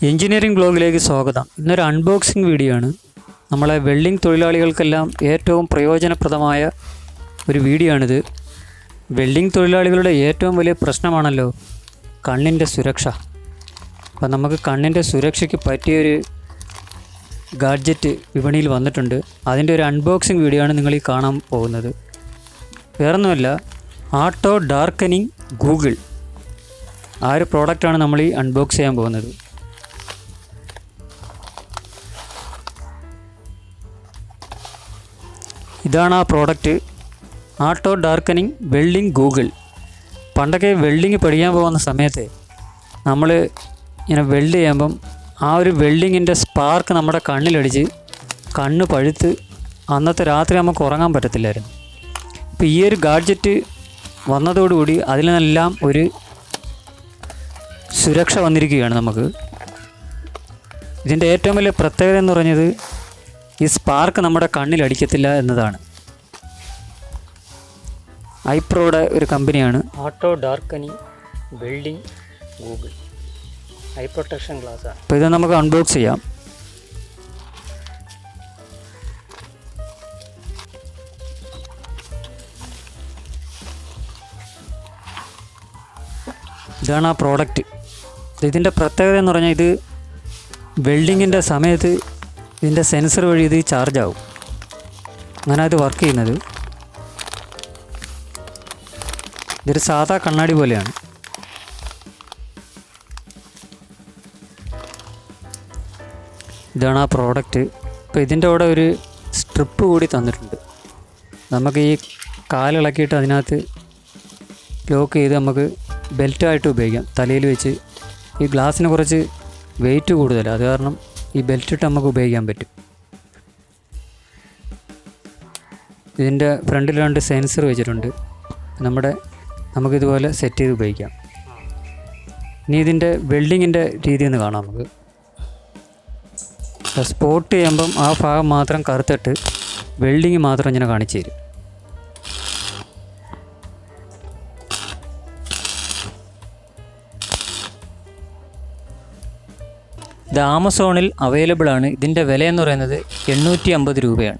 Engineering ബ്ലോഗിലേക്ക് സ്വാഗതം. ഇന്നൊരു unboxing video ആണ്. നമ്മളെ വെൽഡിംഗ് തൊഴിലാളികൾക്കെല്ലാം ഏറ്റവും പ്രയോജനപ്രദമായ ഒരു വീഡിയോ ആണിത്. വെൽഡിംഗ് തൊഴിലാളികളുടെ ഏറ്റവും വലിയ പ്രശ്നമാണല്ലോ കണ്ണിൻ്റെ സുരക്ഷ. അപ്പോൾ നമുക്ക് കണ്ണിൻ്റെ സുരക്ഷയ്ക്ക് പറ്റിയൊരു ഗാഡ്ജറ്റ് വിപണിയിൽ വന്നിട്ടുണ്ട്. അതിൻ്റെ ഒരു അൺബോക്സിംഗ് വീഡിയോ ആണ് നിങ്ങൾ ഈ കാണാൻ പോകുന്നത്. വേറൊന്നുമല്ല, ഓട്ടോ ഡാർക്കനിങ് ഗൂഗിൾ, ആ ഒരു പ്രോഡക്റ്റാണ് നമ്മൾ ഈ അൺബോക്സ് ചെയ്യാൻ പോകുന്നത്. ഇതാണ് ആ product, auto darkening welding Google. പണ്ടൊക്കെ വെൽഡിങ് പഠിക്കാൻ പോകുന്ന സമയത്ത് നമ്മൾ ഇങ്ങനെ വെൽഡ് ചെയ്യുമ്പം ആ ഒരു വെൽഡിങ്ങിൻ്റെ സ്പാർക്ക് നമ്മുടെ കണ്ണിലടിച്ച് കണ്ണ് പഴുത്ത് അന്നത്തെ രാത്രി നമുക്ക് ഉറങ്ങാൻ പറ്റത്തില്ലായിരുന്നു. ഇപ്പോൾ ഈ ഒരു ഗാഡ്ജറ്റ് വന്നതോടുകൂടി അതിനെല്ലാം ഒരു സുരക്ഷ വന്നിരിക്കുകയാണ് നമുക്ക്. ഇതിൻ്റെ ഏറ്റവും വലിയ പ്രത്യേകത എന്ന് പറഞ്ഞത് ഈ സ്പാർക്ക് നമ്മുടെ കണ്ണിലടിക്കത്തില്ല എന്നതാണ്. ഐപ്രോയുടെ ഒരു കമ്പനിയാണ് auto darkening welding goggle. Eye protection ഗ്ലാസ്സാണ്. അപ്പോൾ ഇത് നമുക്ക് അൺബോക്സ് ചെയ്യാം. ഇതാണ് ആ പ്രോഡക്റ്റ്. ഇതിൻ്റെ പ്രത്യേകത എന്ന് പറഞ്ഞാൽ ഇത് വെൽഡിങ്ങിൻ്റെ സമയത്ത് ഇതിൻ്റെ സെൻസർ വഴി ഇത് ചാർജ് ആവും. അങ്ങനെ ഇത് വർക്ക് ചെയ്യുന്നത്. ഇതൊരു സാധാ കണ്ണാടി പോലെയാണ്. ഇതാണ് ആ പ്രോഡക്റ്റ്. ഇപ്പോൾ ഇതിൻ്റെ കൂടെ ഒരു സ്ട്രിപ്പ് കൂടി തന്നിട്ടുണ്ട്. നമുക്ക് ഈ കാലിളക്കിയിട്ട് അതിനകത്ത് ലോക്ക് ചെയ്ത് നമുക്ക് ബെൽറ്റായിട്ട് ഉപയോഗിക്കാം. തലയിൽ വെച്ച് ഈ ഗ്ലാസ്സിന് കുറച്ച് വെയിറ്റ് കൂടുതലാണ്, അത് കാരണം ഈ ബെൽറ്റ് ഇട്ട് നമുക്ക് ഉപയോഗിക്കാൻ പറ്റും. ഇതിൻ്റെ ഫ്രണ്ടിൽ 2 സെൻസർ വെച്ചിട്ടുണ്ട്. നമുക്കിതുപോലെ സെറ്റ് ചെയ്ത് ഉപയോഗിക്കാം. ഇനി ഇതിൻ്റെ വെൽഡിങ്ങിൻ്റെ രീതി ഒന്ന് കാണാം. നമുക്ക് സ്പോട്ട് ചെയ്യുമ്പം ആ ഭാഗം മാത്രം കറുത്തിട്ട് വെൽഡിങ് മാത്രം ഇങ്ങനെ കാണിച്ചു തരും. ഇത് ആമസോണിൽ അവൈലബിൾ ആണ്. ഇതിൻ്റെ വില എന്ന് പറയുന്നത് 850 രൂപയാണ്.